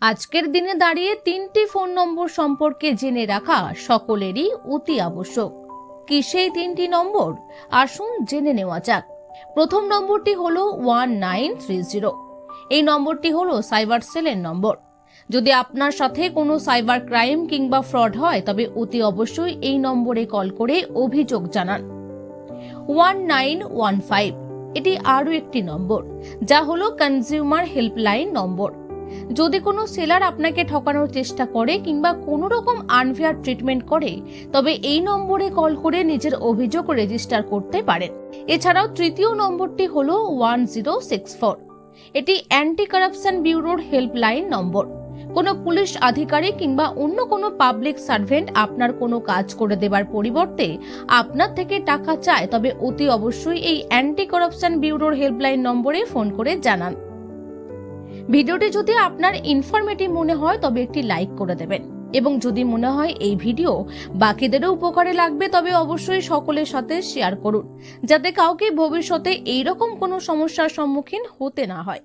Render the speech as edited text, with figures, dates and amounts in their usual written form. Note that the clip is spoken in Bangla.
আজকের দিনে দাঁড়িয়ে 3টি ফোন নম্বর সম্পর্কে জেনে রাখা সকলেরই অতি আবশ্যক। কি সেই 3টি নম্বর? আসুন জেনে নেওয়া যাক। প্রথম নম্বরটি হলো 1930। এই নম্বরটি হলো সাইবার সেলের নম্বর। যদি আপনার সাথে কোনো সাইবার ক্রাইম কিংবা ফ্রড হয় তবে অতি অবশ্যই এই নম্বরে কল করে অভিযোগ জানান। 1915 এটি আরও একটি নম্বর, যা হলো কনজিউমার হেল্পলাইন নম্বর। যদি কোনো সেলার আপনাকে ঠকানোর চেষ্টা করে কিংবা কোনো রকম আনফেয়ার ট্রিটমেন্ট করে তবে এই নম্বরে কল করে নিজের অভিযোগ রেজিস্টার করতে পারেন। এছাড়াও তৃতীয় নম্বরটি হলো 1064। এটি অ্যান্টি কারাপশন ব্যুরোর হেল্পলাইন নম্বর। কোনো পুলিশ আধিকারিক কিংবা অন্য কোনো পাবলিক সার্ভেন্ট আপনার কোনো কাজ করে দেবার পরিবর্তে আপনার থেকে টাকা চায় তবে অতি অবশ্যই এই অ্যান্টি কারাপশন ব্যুরোর হেল্পলাইন নম্বরে ফোন করে জানান। ভিডিওটি যদি আপনার ইনফরমেটিভ মনে হয় তবে একটি লাইক করে দেবেন, এবং যদি মনে হয় এই ভিডিও বাকিদেরও উপকারে লাগবে তবে অবশ্যই সকলের সাথে শেয়ার করুন, যাতে কাউকে ভবিষ্যতে এইরকম কোনো সমস্যার সম্মুখীন হতে না হয়।